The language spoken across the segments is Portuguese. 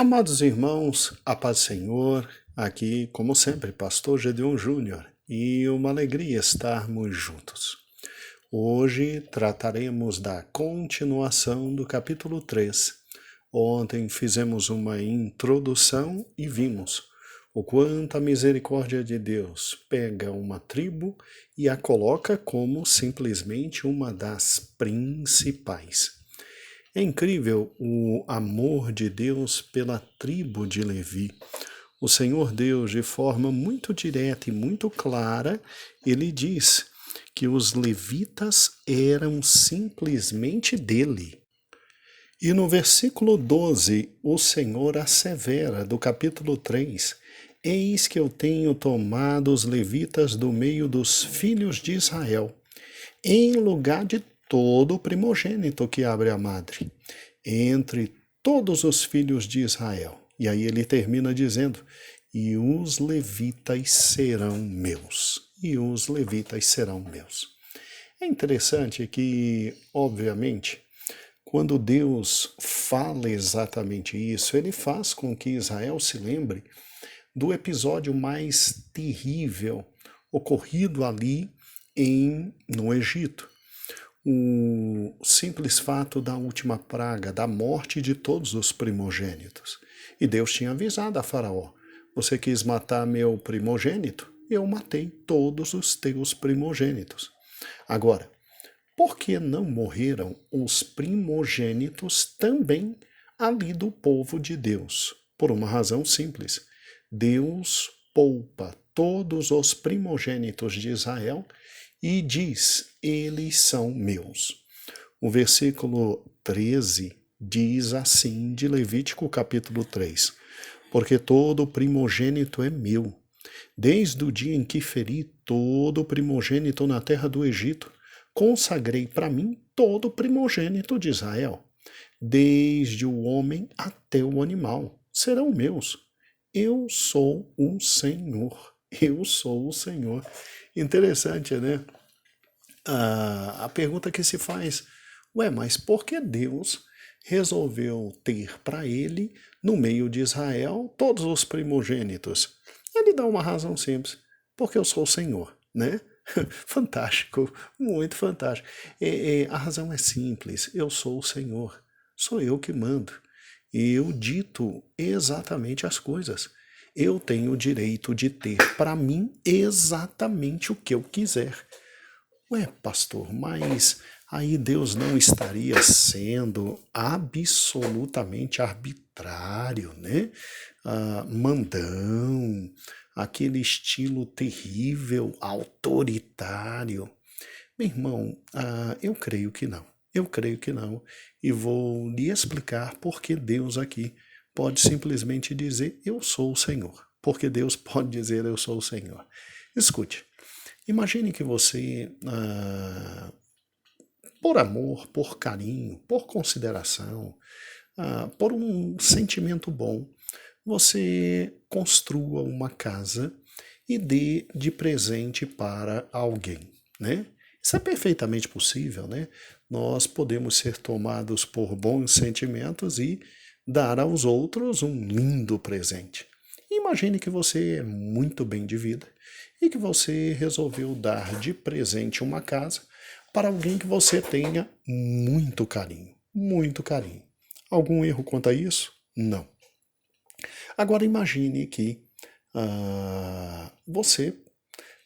Amados irmãos, a paz do Senhor, aqui, como sempre, Pastor Gedeon Júnior, e uma alegria estarmos juntos. Hoje trataremos da continuação do capítulo 3. Ontem fizemos uma introdução e vimos o quanto a misericórdia de Deus pega uma tribo e a coloca como simplesmente uma das principais. É incrível o amor de Deus pela tribo de Levi. O Senhor Deus, de forma muito direta e muito clara, ele diz que os levitas eram simplesmente dele. E no versículo 12, o Senhor assevera, do capítulo 3, eis que eu tenho tomado os levitas do meio dos filhos de Israel, em lugar de todo o primogênito que abre a madre, entre todos os filhos de Israel. E aí ele termina dizendo, e os levitas serão meus. E os levitas serão meus. É interessante que, obviamente, quando Deus fala exatamente isso, ele faz com que Israel se lembre do episódio mais terrível ocorrido ali no Egito. O simples fato da última praga, da morte de todos os primogênitos. E Deus tinha avisado a Faraó, você quis matar meu primogênito? Eu matei todos os teus primogênitos. Agora, por que não morreram os primogênitos também ali do povo de Deus? Por uma razão simples. Deus poupa todos os primogênitos de Israel e diz, eles são meus. O versículo 13 diz assim, de Levítico capítulo 3, porque todo primogênito é meu, desde o dia em que feri todo primogênito na terra do Egito, consagrei para mim todo primogênito de Israel, desde o homem até o animal, serão meus. Eu sou o Senhor. Eu sou o Senhor. Interessante, né? A pergunta que se faz, mas por que Deus resolveu ter para ele, no meio de Israel, todos os primogênitos? Ele dá uma razão simples, porque eu sou o Senhor, né? Fantástico, muito fantástico. A razão é simples, eu sou o Senhor, sou eu que mando. Eu dito exatamente as coisas. Eu tenho o direito de ter para mim exatamente o que eu quiser. Pastor, mas aí Deus não estaria sendo absolutamente arbitrário, né? Mandão, aquele estilo terrível, autoritário. Meu irmão, eu creio que não. Eu creio que não. E vou lhe explicar por que Deus aqui pode simplesmente dizer, eu sou o Senhor. Porque Deus pode dizer, eu sou o Senhor. Escute. Imagine que você, por amor, por carinho, por consideração, por um sentimento bom, você construa uma casa e dê de presente para alguém, né? Isso é perfeitamente possível, né? Nós podemos ser tomados por bons sentimentos e dar aos outros um lindo presente. Imagine que você é muito bem de vida e que você resolveu dar de presente uma casa para alguém que você tenha muito carinho, muito carinho. Algum erro quanto a isso? Não. Agora imagine que você,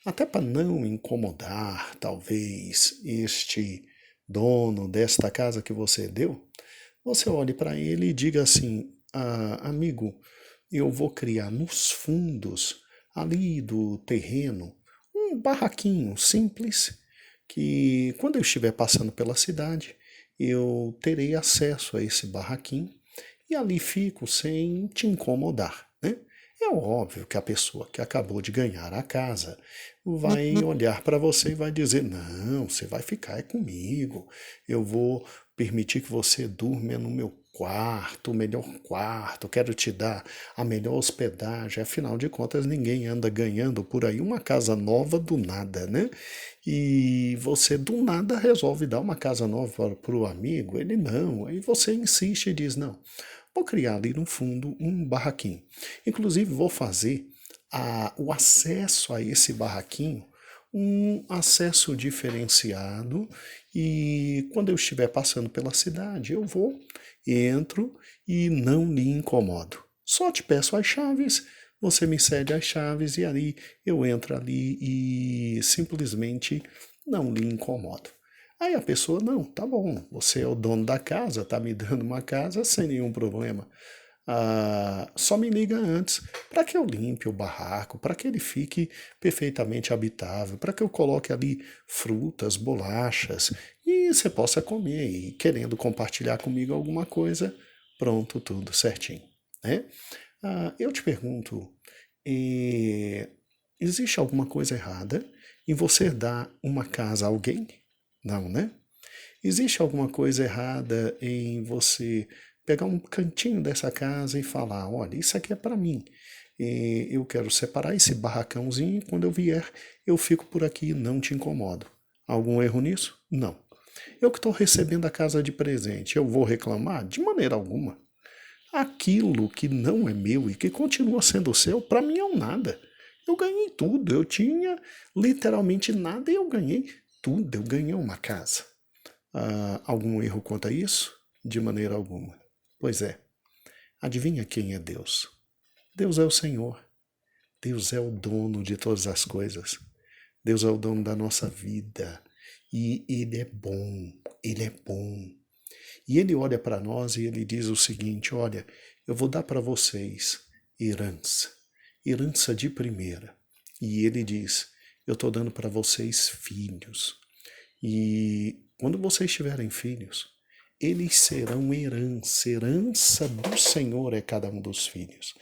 até para não incomodar talvez este dono desta casa que você deu, você olhe para ele e diga assim, amigo, eu vou criar nos fundos ali do terreno um barraquinho simples que quando eu estiver passando pela cidade eu terei acesso a esse barraquinho e ali fico sem te incomodar, né? É óbvio que a pessoa que acabou de ganhar a casa vai olhar para você e vai dizer, não, você vai ficar comigo, eu vou permitir que você durma no meu quarto, o melhor quarto, quero te dar a melhor hospedagem, afinal de contas ninguém anda ganhando por aí uma casa nova do nada, né? E você do nada resolve dar uma casa nova para o amigo, ele não, aí você insiste e diz, não, Vou criar ali no fundo um barraquinho. Inclusive vou fazer o acesso a esse barraquinho um acesso diferenciado e quando eu estiver passando pela cidade eu vou, entro e não lhe incomodo. Só te peço as chaves, você me cede as chaves e ali eu entro ali e simplesmente não lhe incomodo. Aí a pessoa, não, tá bom, você é o dono da casa, tá me dando uma casa sem nenhum problema. Só me liga antes, para que eu limpe o barraco, para que ele fique perfeitamente habitável, para que eu coloque ali frutas, bolachas e você possa comer e querendo compartilhar comigo alguma coisa, pronto, tudo certinho, né? Eu te pergunto, existe alguma coisa errada em você dar uma casa a alguém? Não, né? Existe alguma coisa errada em você pegar um cantinho dessa casa e falar, olha, isso aqui é para mim. Eu quero separar esse barracãozinho e quando eu vier, eu fico por aqui e não te incomodo. Algum erro nisso? Não. Eu que estou recebendo a casa de presente, eu vou reclamar? De maneira alguma. Aquilo que não é meu e que continua sendo seu, para mim é um nada. Eu ganhei tudo, eu tinha literalmente nada e eu ganhei tudo, eu ganhei uma casa. Algum erro quanto a isso? De maneira alguma. Pois é. Adivinha quem é Deus? Deus é o Senhor. Deus é o dono de todas as coisas. Deus é o dono da nossa vida. E Ele é bom. Ele é bom. E Ele olha para nós e Ele diz o seguinte, olha, eu vou dar para vocês herança. Herança de primeira. E Ele diz, eu estou dando para vocês filhos. E quando vocês tiverem filhos, eles serão herança. Herança do Senhor é cada um dos filhos.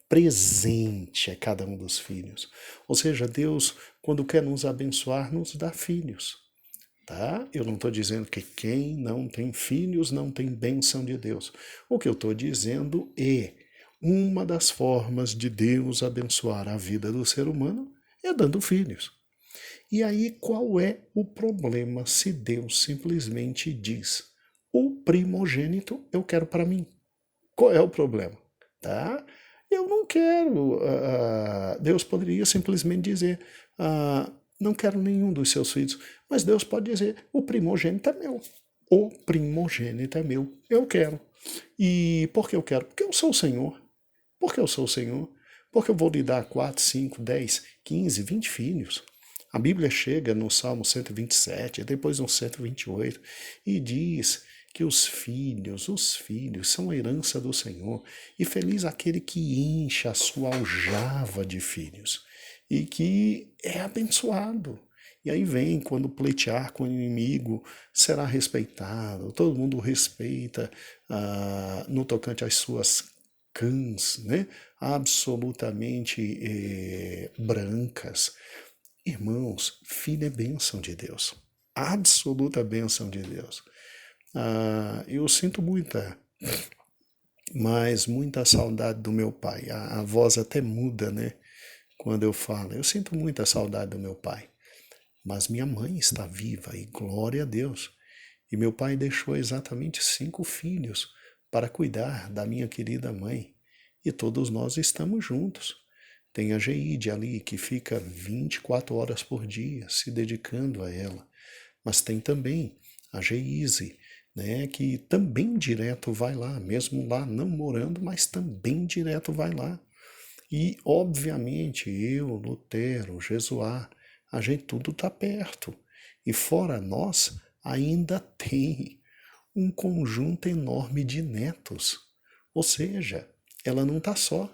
Presente é cada um dos filhos. Ou seja, Deus, quando quer nos abençoar, nos dá filhos. Tá? Eu não estou dizendo que quem não tem filhos não tem bênção de Deus. O que eu estou dizendo é uma das formas de Deus abençoar a vida do ser humano é dando filhos. E aí qual é o problema se Deus simplesmente diz o primogênito eu quero para mim? Qual é o problema? Tá? Eu não quero. Deus poderia simplesmente dizer não quero nenhum dos seus filhos, mas Deus pode dizer o primogênito é meu. O primogênito é meu. Eu quero. E por que eu quero? Porque eu sou o Senhor. Porque eu sou o Senhor. Porque eu vou lhe dar 4, 5, 10, 15, 20 filhos. A Bíblia chega no Salmo 127, depois no 128, e diz que os filhos são a herança do Senhor, e feliz aquele que enche a sua aljava de filhos, e que é abençoado. E aí vem, quando pleitear com o inimigo, será respeitado, todo mundo respeita no tocante às suas cãs, né? Absolutamente brancas. Irmãos, filho é bênção de Deus. Absoluta bênção de Deus. Eu sinto muita saudade do meu pai. A voz até muda, né? Quando eu falo. Eu sinto muita saudade do meu pai. Mas minha mãe está viva e glória a Deus. E meu pai deixou exatamente 5 filhos para cuidar da minha querida mãe. E todos nós estamos juntos. Tem a Geide ali, que fica 24 horas por dia se dedicando a ela. Mas tem também a Geise, né, que também direto vai lá, mesmo lá não morando, mas também direto vai lá. E, obviamente, eu, Lutero, Jesuá, a gente tudo está perto. E fora nós, ainda tem um conjunto enorme de netos. Ou seja, ela não está só.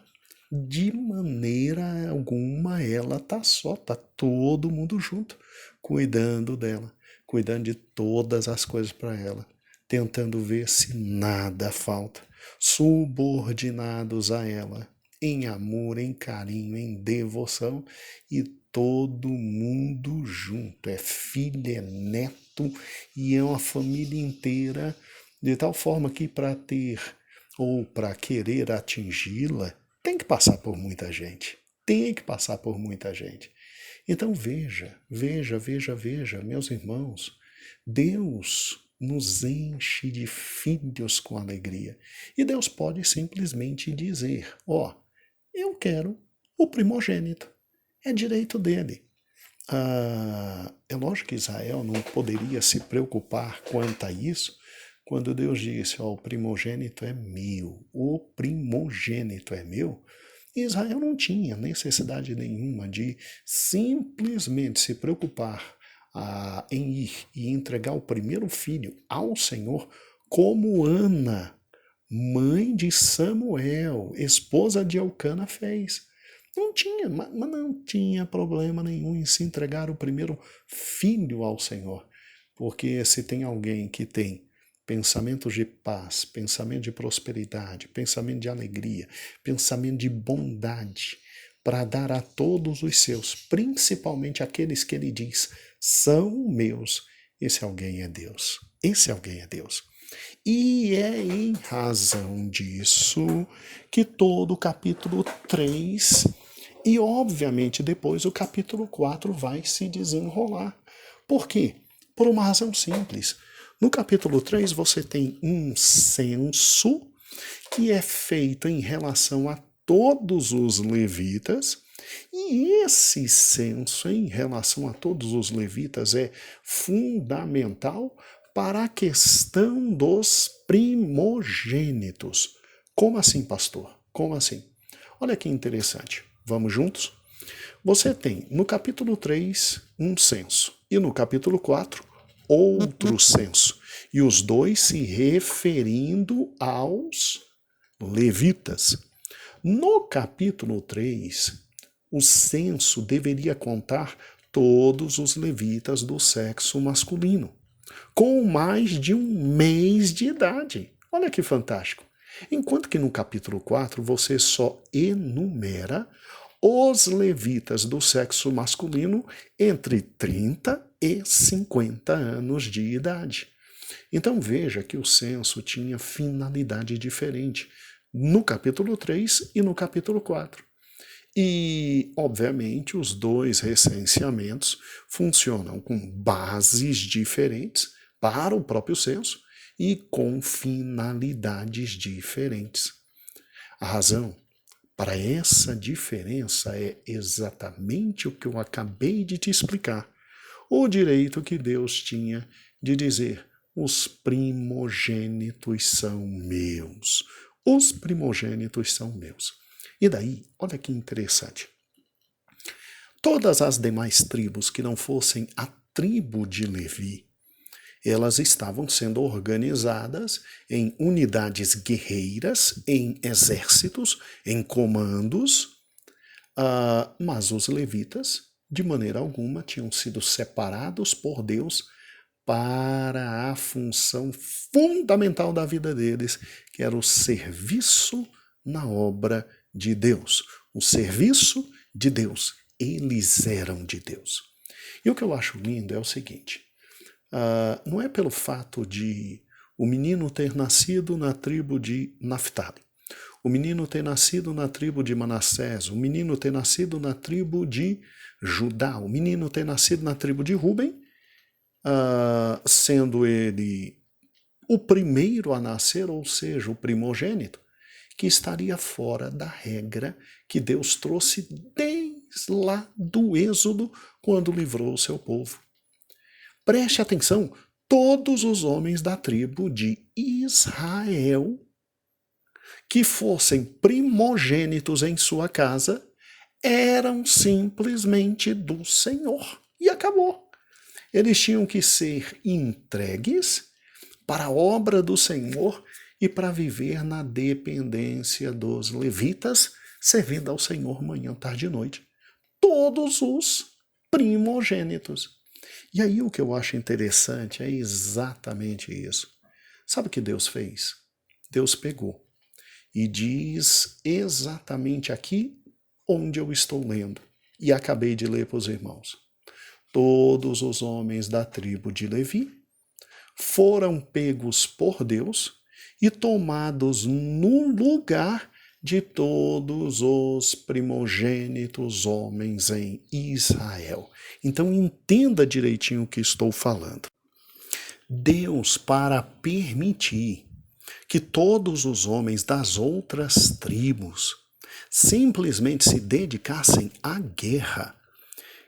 De maneira alguma ela tá só, tá todo mundo junto, cuidando dela, cuidando de todas as coisas para ela, tentando ver se nada falta, subordinados a ela, em amor, em carinho, em devoção e todo mundo junto. É filho, é neto e é uma família inteira, de tal forma que para ter ou para querer atingi-la, tem que passar por muita gente. Tem que passar por muita gente. Então veja, meus irmãos, Deus nos enche de filhos com alegria. E Deus pode simplesmente dizer, eu quero o primogênito, é direito dele. É lógico que Israel não poderia se preocupar quanto a isso, quando Deus disse, o primogênito é meu, o primogênito é meu. Israel não tinha necessidade nenhuma de simplesmente se preocupar em ir e entregar o primeiro filho ao Senhor, como Ana, mãe de Samuel, esposa de Elcana, fez. Não tinha problema nenhum em se entregar o primeiro filho ao Senhor, porque se tem alguém que tem pensamentos de paz, pensamento de prosperidade, pensamento de alegria, pensamento de bondade, para dar a todos os seus, principalmente aqueles que ele diz, são meus. Esse alguém é Deus. Esse alguém é Deus. E é em razão disso que todo o capítulo 3 e, obviamente, depois o capítulo 4 vai se desenrolar. Por quê? Por uma razão simples. No capítulo 3 você tem um censo que é feito em relação a todos os levitas, e esse censo em relação a todos os levitas é fundamental para a questão dos primogênitos. Como assim, pastor? Como assim? Olha que interessante. Vamos juntos? Você tem no capítulo 3 um censo e no capítulo 4 outro censo. E os dois se referindo aos levitas. No capítulo 3, o censo deveria contar todos os levitas do sexo masculino, com mais de um mês de idade. Olha que fantástico. Enquanto que no capítulo 4 você só enumera os levitas do sexo masculino entre 30 e 50 anos de idade. Então veja que o censo tinha finalidade diferente no capítulo 3 e no capítulo 4. E, obviamente, os dois recenseamentos funcionam com bases diferentes para o próprio censo e com finalidades diferentes. A razão para essa diferença é exatamente o que eu acabei de te explicar. O direito que Deus tinha de dizer: os primogênitos são meus. Os primogênitos são meus. E daí, olha que interessante. Todas as demais tribos que não fossem a tribo de Levi, elas estavam sendo organizadas em unidades guerreiras, em exércitos, em comandos, mas os levitas, de maneira alguma, tinham sido separados por Deus para a função fundamental da vida deles, que era o serviço na obra de Deus. O serviço de Deus. Eles eram de Deus. E o que eu acho lindo é o seguinte, não é pelo fato de o menino ter nascido na tribo de Naftali, o menino ter nascido na tribo de Manassés, o menino ter nascido na tribo de Judá, o menino ter nascido na tribo de Ruben, sendo ele o primeiro a nascer, ou seja, o primogênito, que estaria fora da regra que Deus trouxe desde lá do Êxodo, quando livrou o seu povo. Preste atenção, todos os homens da tribo de Israel que fossem primogênitos em sua casa eram simplesmente do Senhor. E acabou. Eles tinham que ser entregues para a obra do Senhor e para viver na dependência dos levitas, servindo ao Senhor manhã, tarde e noite. Todos os primogênitos. E aí o que eu acho interessante é exatamente isso. Sabe o que Deus fez? Deus pegou e diz exatamente aqui onde eu estou lendo. E acabei de ler para os irmãos. Todos os homens da tribo de Levi foram pegos por Deus e tomados no lugar de todos os primogênitos homens em Israel. Então entenda direitinho o que estou falando. Deus, para permitir que todos os homens das outras tribos simplesmente se dedicassem à guerra,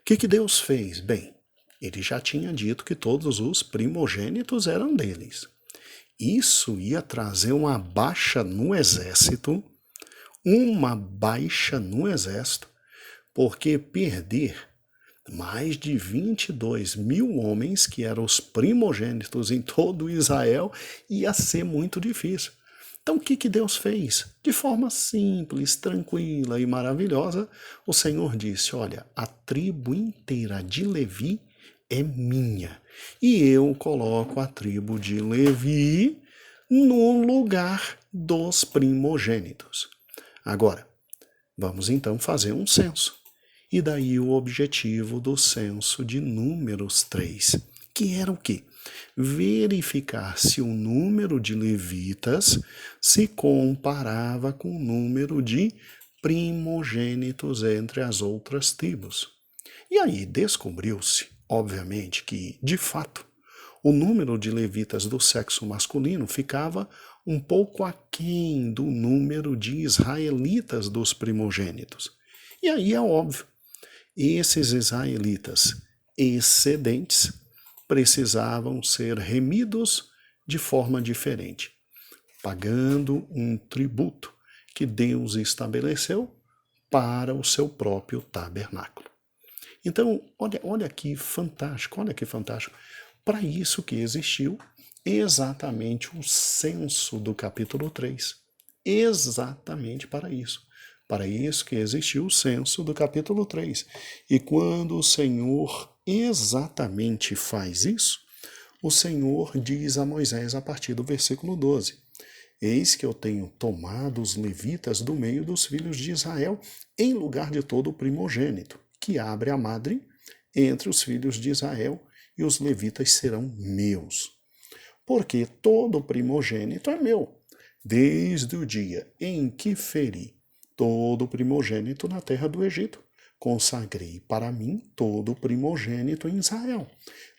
o que Deus fez? Bem, ele já tinha dito que todos os primogênitos eram deles. Isso ia trazer uma baixa no exército, porque perder mais de 22 mil homens, que eram os primogênitos em todo Israel, ia ser muito difícil. Então o que Deus fez? De forma simples, tranquila e maravilhosa, o Senhor disse, olha, a tribo inteira de Levi é minha, e eu coloco a tribo de Levi no lugar dos primogênitos. Agora, vamos então fazer um censo. E daí o objetivo do censo de Números 3, que era o quê? Verificar se o número de levitas se comparava com o número de primogênitos entre as outras tribos. E aí descobriu-se, obviamente, que, de fato, o número de levitas do sexo masculino ficava um pouco aquém do número de israelitas dos primogênitos. E aí é óbvio, esses israelitas excedentes precisavam ser remidos de forma diferente, pagando um tributo que Deus estabeleceu para o seu próprio tabernáculo. Então, olha que fantástico, Para isso que existiu exatamente o censo do capítulo 3. Exatamente para isso. Para isso que existiu o censo do capítulo 3. E quando o Senhor exatamente faz isso, o Senhor diz a Moisés a partir do versículo 12: Eis que eu tenho tomado os levitas do meio dos filhos de Israel, em lugar de todo o primogênito, que abre a madre entre os filhos de Israel, e os levitas serão meus. Porque todo primogênito é meu, desde o dia em que feri todo primogênito na terra do Egito. Consagrei para mim todo primogênito em Israel,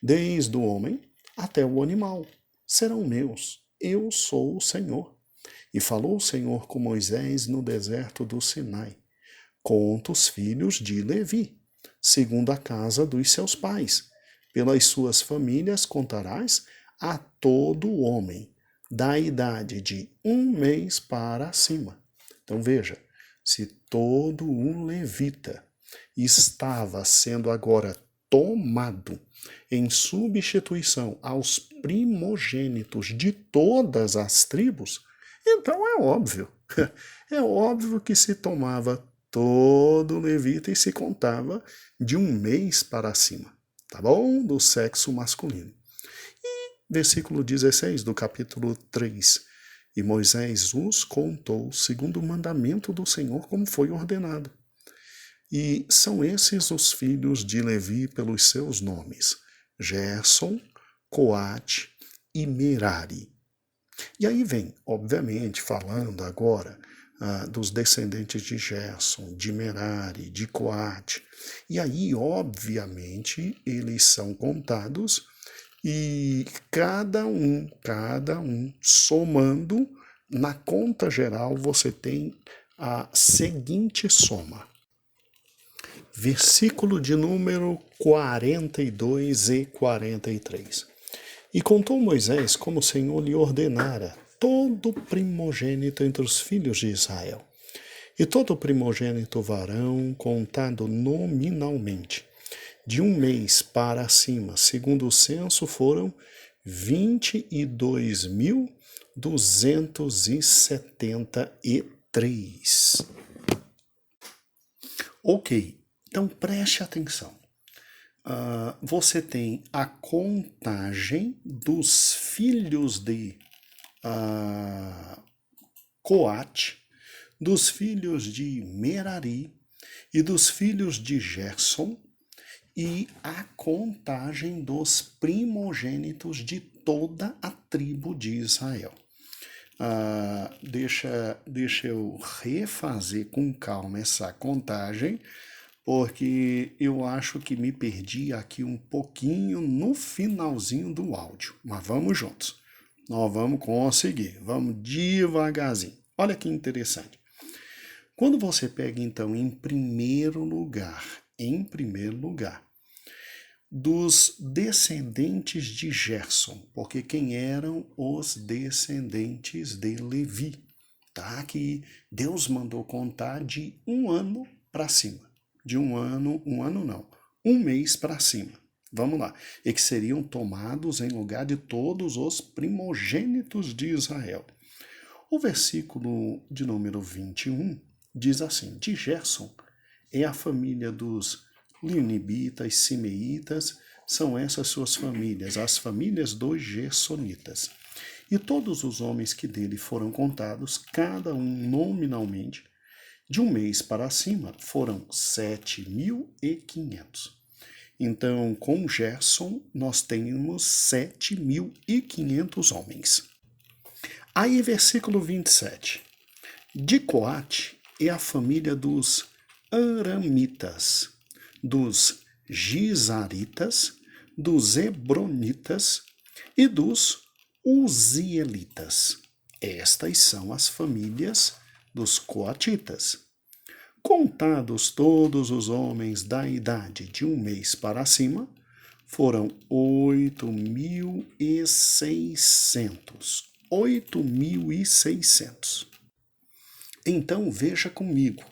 desde o homem até o animal. Serão meus. Eu sou o Senhor. E falou o Senhor com Moisés no deserto do Sinai: Conta os filhos de Levi, segundo a casa dos seus pais. Pelas suas famílias contarás a todo homem, da idade de 1 mês para cima. Então veja, se todo um levita estava sendo agora tomado em substituição aos primogênitos de todas as tribos, então é óbvio que se tomava todo levita e se contava de 1 mês para cima, tá bom? Do sexo masculino. E versículo 16 do capítulo 3. E Moisés os contou segundo o mandamento do Senhor, como foi ordenado. E são esses os filhos de Levi pelos seus nomes: Gerson, Coate e Merari. E aí vem, obviamente, falando agora dos descendentes de Gerson, de Merari, de Coate. E aí, obviamente, eles são contados e cada um somando, na conta geral, você tem a seguinte soma. Versículo de número 42 e 43. E contou Moisés como o Senhor lhe ordenara todo primogênito entre os filhos de Israel. E todo primogênito varão, contado nominalmente, de 1 mês para cima, segundo o censo, foram 22.273. Ok, então preste atenção. Você tem a contagem dos filhos de Coate, dos filhos de Merari e dos filhos de Gerson, e a contagem dos primogênitos de toda a tribo de Israel. Deixa eu refazer com calma essa contagem porque eu acho que me perdi aqui um pouquinho no finalzinho do áudio. Mas vamos juntos. Nós vamos conseguir. Vamos devagarzinho. Olha que interessante. Quando você pega, então, em primeiro lugar, dos descendentes de Gerson, porque quem eram os descendentes de Levi? Tá? Que Deus mandou contar de um ano para cima. De um mês para cima. Vamos lá. E que seriam tomados em lugar de todos os primogênitos de Israel. O versículo de número 21 diz assim: de Gerson é a família dos Lionibitas, Simeitas, são essas suas famílias, as famílias dos Gersonitas. E todos os homens que dele foram contados, cada um nominalmente, de um mês para cima, foram 7.500. Então, com Gerson, nós temos 7.500 homens. Aí, versículo 27. De Coate é a família dos Aramitas, dos Gizaritas, dos Hebronitas e dos Uzielitas. Estas são as famílias dos coatitas. Contados todos os homens da idade de um mês para cima, foram 8.600. 8.600. Então veja comigo,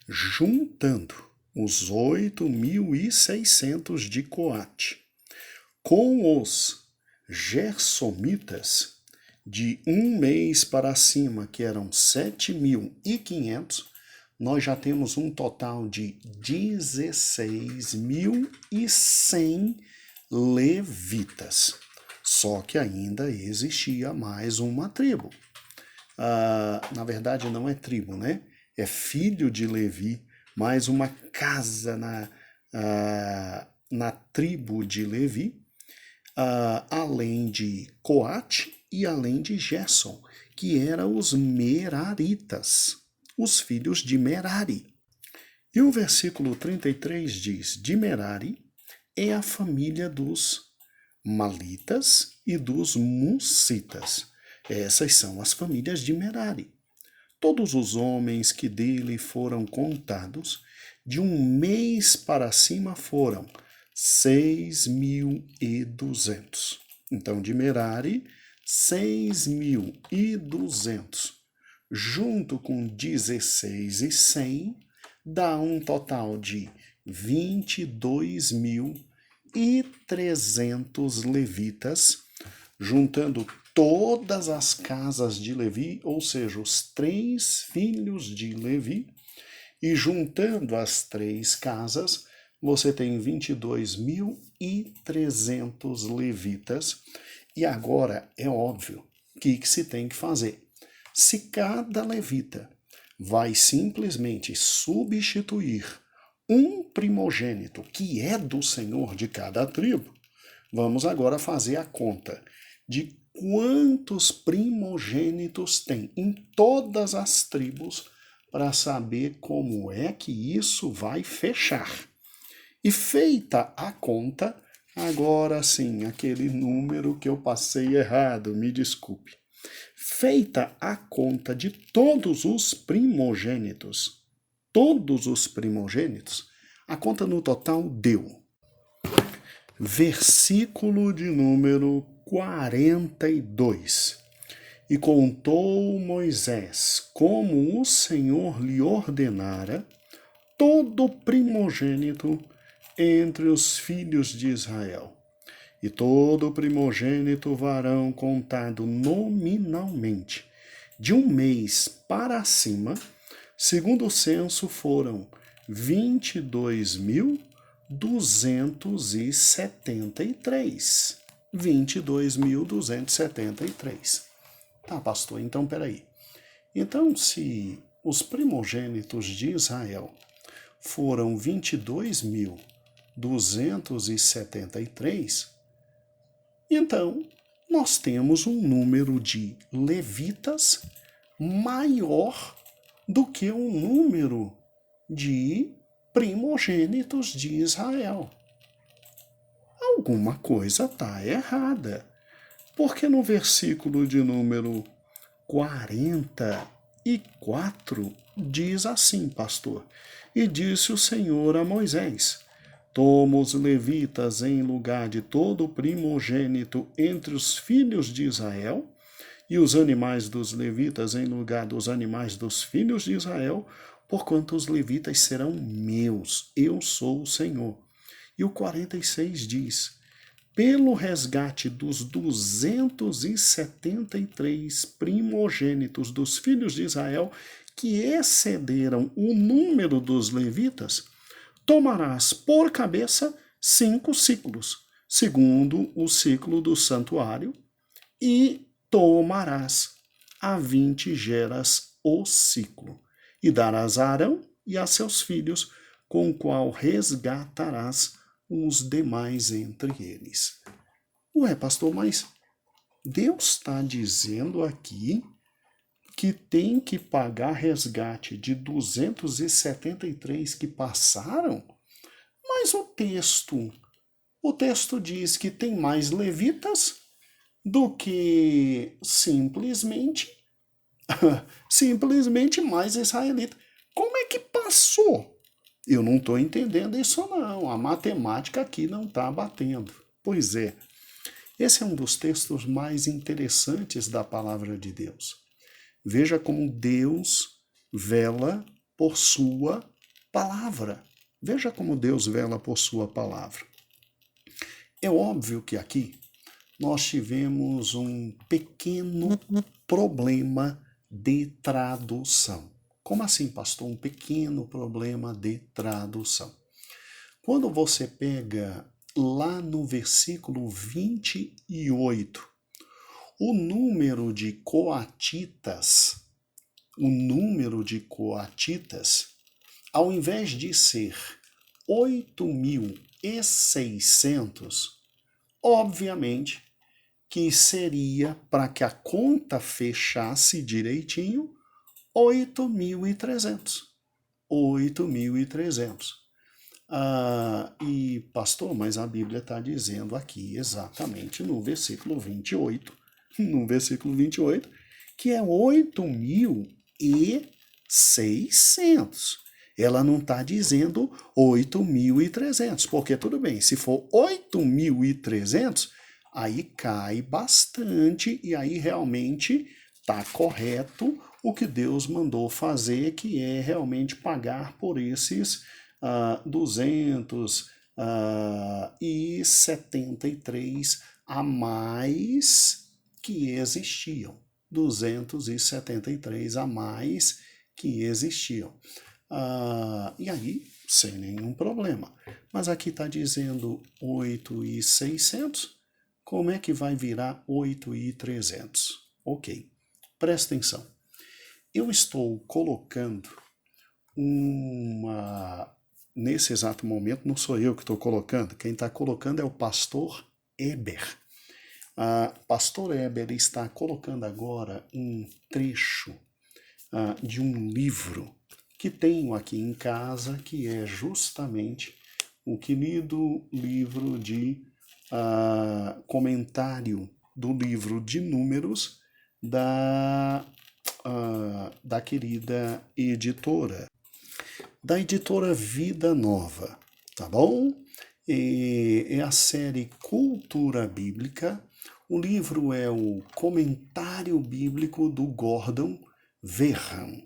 juntando os 8.600 de Coate com os Gersomitas de um mês para cima, que eram 7.500, nós já temos um total de 16.100 levitas. Só que ainda existia mais uma tribo. Na verdade, não é tribo, né? É filho de Levi, mais uma casa na tribo de Levi, além de Coate e além de Gerson, que eram os Meraritas, os filhos de Merari. E o versículo 33 diz: de Merari é a família dos Malitas e dos Musitas. Essas são as famílias de Merari. Todos os homens que dele foram contados, de um mês para cima foram 6.200. Então, de Merari, 6.200, junto com 16.100, dá um total de 22.300 levitas, juntando todas as casas de Levi, ou seja, os 3 filhos de Levi, e juntando as 3 casas, você tem 22.300 levitas. E agora é óbvio o que se tem que fazer. Se cada levita vai simplesmente substituir um primogênito que é do senhor de cada tribo, vamos agora fazer a conta de quantos primogênitos tem em todas as tribos para saber como é que isso vai fechar. E feita a conta, agora sim, aquele número que eu passei errado, me desculpe. Feita a conta de todos os primogênitos, a conta no total deu. Versículo de número 42. E contou Moisés, como o Senhor lhe ordenara, todo primogênito entre os filhos de Israel. E todo primogênito varão contado nominalmente, de um mês para cima, segundo o censo, foram 22.273. 22.273. Tá, pastor, então peraí. Então, se os primogênitos de Israel foram 22.273, então nós temos um número de levitas maior do que o número de primogênitos de Israel. Alguma coisa está errada. Porque no versículo de número 44 diz assim, pastor: E disse o Senhor a Moisés: Toma os levitas em lugar de todo primogênito entre os filhos de Israel, e os animais dos levitas em lugar dos animais dos filhos de Israel, porquanto os levitas serão meus, eu sou o Senhor. E o 46 diz: Pelo resgate dos 273 primogênitos dos filhos de Israel, que excederam o número dos levitas, tomarás por cabeça 5 ciclos, segundo o ciclo do santuário, e tomarás a 20 geras o ciclo, e darás a Arão e a seus filhos, com o qual resgatarás os demais entre eles. Ué, pastor, mas Deus está dizendo aqui que tem que pagar resgate de 273 que passaram? Mas o texto diz que tem mais levitas do que simplesmente mais israelitas. Como é que passou? Eu não estou entendendo isso não, a matemática aqui não está batendo. Pois é, esse é um dos textos mais interessantes da palavra de Deus. Veja como Deus vela por sua palavra. Veja como Deus vela por sua palavra. É óbvio que aqui nós tivemos um pequeno problema de tradução. Como assim, pastor? Um pequeno problema de tradução. Quando você pega lá no versículo 28, o número de coatitas, ao invés de ser 8.600, obviamente que seria, para que a conta fechasse direitinho, 8.300. 8.300. E, pastor, mas a Bíblia está dizendo aqui, exatamente no versículo 28, que é 8.600. Ela não está dizendo 8.300, porque tudo bem, se for 8.300, aí cai bastante e aí realmente está correto o que Deus mandou fazer, que é realmente pagar por esses 273 a mais que existiam. 273 a mais que existiam. E aí, sem nenhum problema. Mas aqui está dizendo 8.600, como é que vai virar 8.300? Ok, presta atenção. Eu estou colocando nesse exato momento, não sou eu que estou colocando, quem está colocando é o pastor Eber. Pastor Eber está colocando agora um trecho de um livro que tenho aqui em casa, que é justamente o querido livro de comentário do livro de Números da querida editora, da editora Vida Nova, tá bom? É a série Cultura Bíblica. O livro é o Comentário Bíblico do Gordon Verham.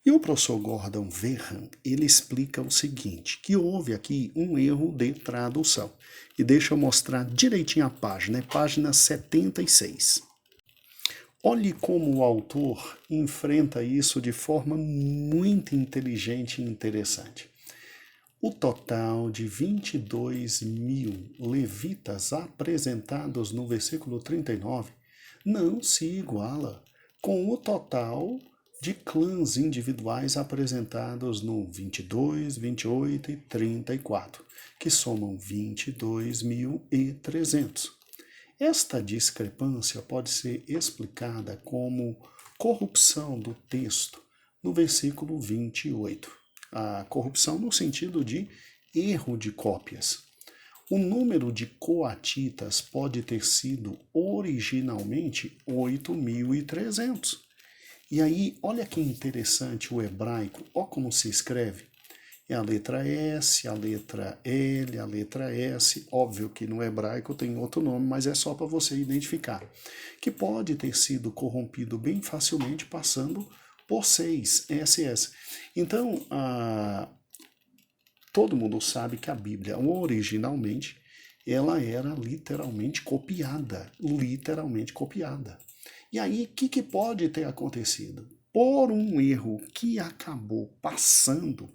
E o professor Gordon Verham, ele explica o seguinte, que houve aqui um erro de tradução. E deixa eu mostrar direitinho a página, é página 76. Olhe como o autor enfrenta isso de forma muito inteligente e interessante. O total de 22.000 levitas apresentados no versículo 39 não se iguala com o total de clãs individuais apresentados no 22, 28 e 34, que somam 22.300. Esta discrepância pode ser explicada como corrupção do texto no versículo 28. a corrupção no sentido de erro de cópias. O número de coatitas pode ter sido originalmente 8.300. E aí, olha que interessante o hebraico, olha como se escreve. É a letra S, a letra L, a letra S. Óbvio que no hebraico tem outro nome, mas é só para você identificar. Que pode ter sido corrompido bem facilmente passando por 6, SS. Então, todo mundo sabe que a Bíblia, originalmente, ela era literalmente copiada. Literalmente copiada. E aí, o que pode ter acontecido? Por um erro que acabou passando,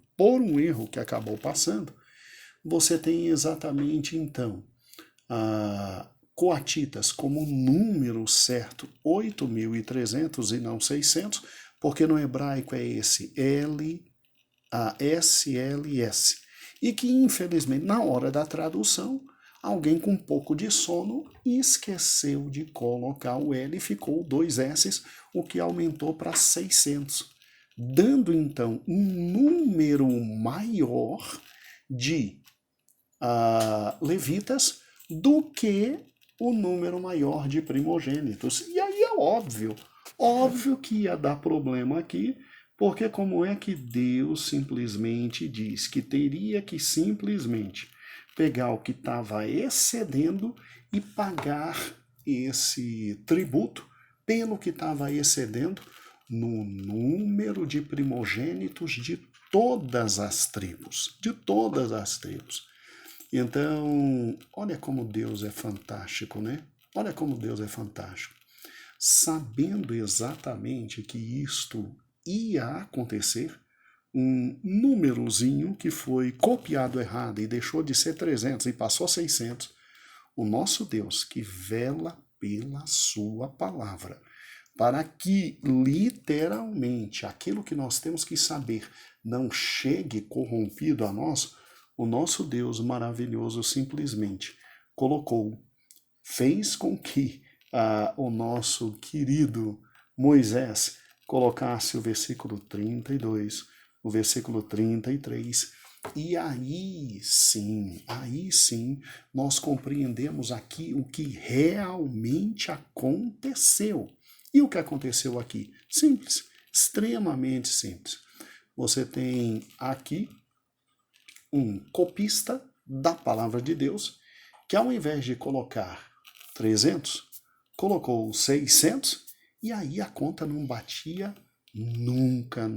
você tem exatamente, então, coatitas como número certo, 8.300 e não 600, porque no hebraico é esse SLS. E que, infelizmente, na hora da tradução, alguém com um pouco de sono esqueceu de colocar o L e ficou 2 S's, o que aumentou para 600, dando então um número maior de levitas do que o número maior de primogênitos. E aí é óbvio que ia dar problema aqui, porque como é que Deus simplesmente diz que teria que simplesmente pegar o que estava excedendo e pagar esse tributo pelo que estava excedendo no número de primogênitos de todas as tribos, Então, olha como Deus é fantástico, né? Olha como Deus é fantástico. Sabendo exatamente que isto ia acontecer, um númerozinho que foi copiado errado e deixou de ser 300 e passou 600, o nosso Deus que vela pela sua palavra, para que literalmente aquilo que nós temos que saber não chegue corrompido a nós, o nosso Deus maravilhoso simplesmente fez com que o nosso querido Moisés colocasse o versículo 32, o versículo 33, e aí sim, nós compreendemos aqui o que realmente aconteceu. E o que aconteceu aqui? Simples, extremamente simples. Você tem aqui um copista da palavra de Deus, que ao invés de colocar 300, colocou 600, e aí a conta não batia nunca.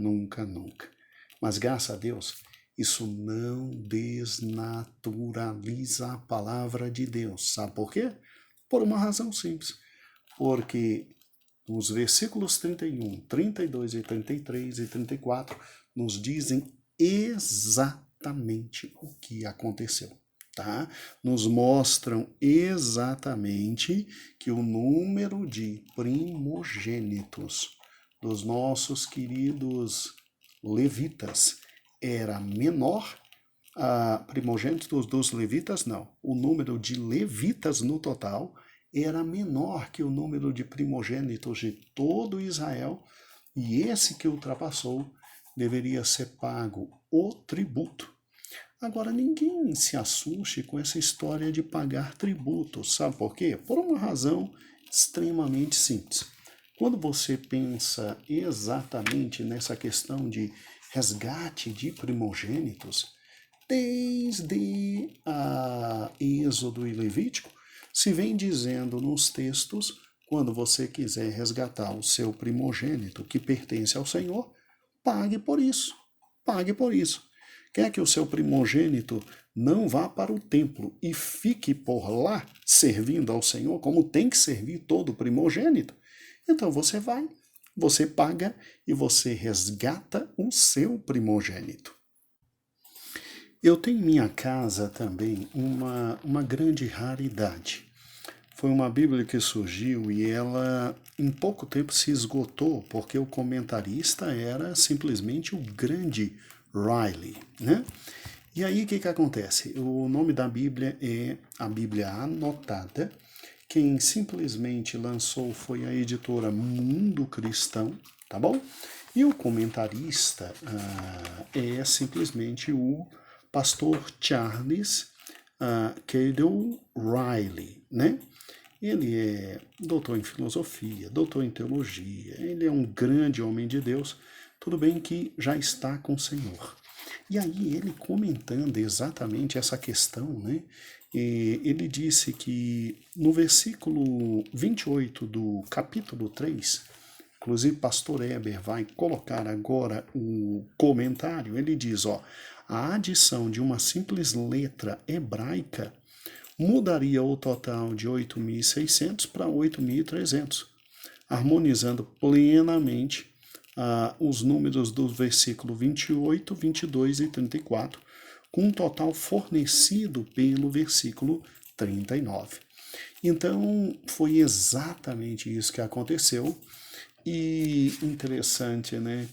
Mas graças a Deus, isso não desnaturaliza a palavra de Deus. Sabe por quê? Por uma razão simples. Porque os versículos 31, 32 e 33 e 34 nos dizem exatamente o que aconteceu. Tá? Nos mostram exatamente que o número de primogênitos dos nossos queridos levitas era menor, primogênitos dos levitas não, o número de levitas no total era menor que o número de primogênitos de todo Israel, e esse que ultrapassou deveria ser pago o tributo. Agora, ninguém se assuste com essa história de pagar tributo, sabe por quê? Por uma razão extremamente simples. Quando você pensa exatamente nessa questão de resgate de primogênitos, desde Êxodo e Levítico, se vem dizendo nos textos, quando você quiser resgatar o seu primogênito que pertence ao Senhor, pague por isso. Quer que o seu primogênito não vá para o templo e fique por lá servindo ao Senhor, como tem que servir todo primogênito? Então você vai, você paga e você resgata o seu primogênito. Eu tenho em minha casa também uma grande raridade. Foi uma Bíblia que surgiu e ela em pouco tempo se esgotou, porque o comentarista era simplesmente o grande Riley, né? E aí o que acontece? O nome da Bíblia é a Bíblia Anotada. Quem simplesmente lançou foi a editora Mundo Cristão, tá bom? E o comentarista é simplesmente o pastor Charles Cadell Riley, né? Ele é doutor em filosofia, doutor em teologia, ele é um grande homem de Deus, tudo bem que já está com o Senhor. E aí ele comentando exatamente essa questão, né? Ele disse que no versículo 28 do capítulo 3, inclusive pastor Eber vai colocar agora o comentário, ele diz, ó, a adição de uma simples letra hebraica mudaria o total de 8.600 para 8.300, harmonizando plenamente os números do versículo 28, 22 e 34, com um total fornecido pelo versículo 39. Então, foi exatamente isso que aconteceu. E interessante, né?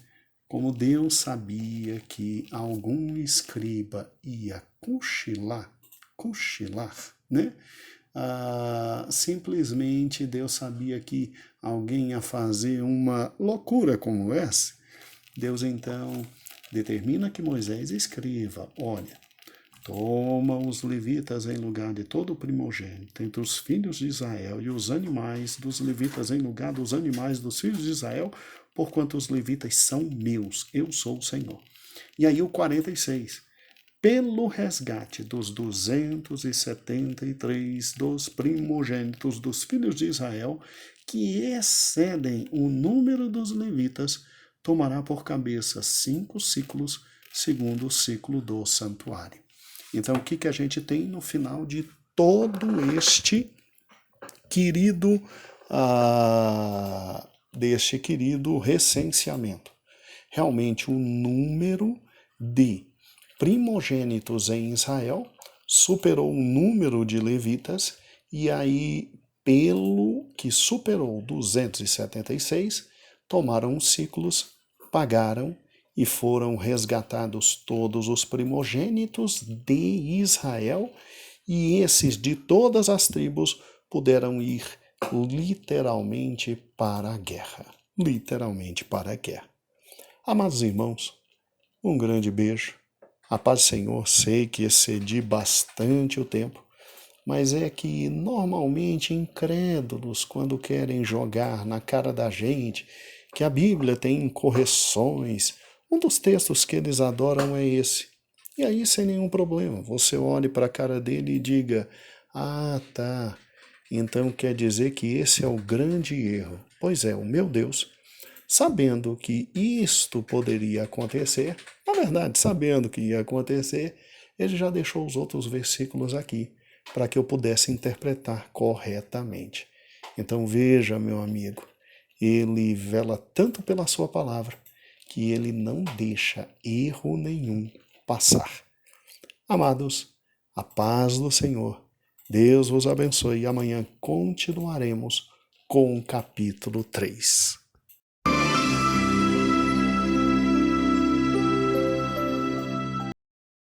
Como Deus sabia que algum escriba ia cochilar, né? Simplesmente Deus sabia que alguém ia fazer uma loucura como essa. Deus então determina que Moisés escreva, olha, toma os levitas em lugar de todo o primogênito entre os filhos de Israel e os animais dos levitas em lugar dos animais dos filhos de Israel, porquanto os levitas são meus, eu sou o Senhor. E aí o 46, pelo resgate dos 273 dos primogênitos dos filhos de Israel, que excedem o número dos levitas, tomará por cabeça 5 ciclos, segundo o ciclo do santuário. Então, o que a gente tem no final de todo este querido, deste querido recenseamento? Realmente, o número de primogênitos em Israel superou o número de levitas, e aí, pelo que superou 276, tomaram os ciclos, pagaram e foram resgatados todos os primogênitos de Israel, e esses de todas as tribos puderam ir literalmente para a guerra. Literalmente para a guerra. Amados irmãos, um grande beijo. A paz do Senhor, sei que excedi bastante o tempo, mas é que normalmente incrédulos, quando querem jogar na cara da gente que a Bíblia tem correções, um dos textos que eles adoram é esse. E aí, sem nenhum problema, você olhe para a cara dele e diga, tá, então quer dizer que esse é o grande erro. Pois é, o meu Deus, sabendo que isto poderia acontecer, na verdade, sabendo que ia acontecer, ele já deixou os outros versículos aqui, para que eu pudesse interpretar corretamente. Então veja, meu amigo, ele vela tanto pela sua palavra, que ele não deixa erro nenhum passar. Amados, a paz do Senhor, Deus vos abençoe, e amanhã continuaremos com o capítulo 3.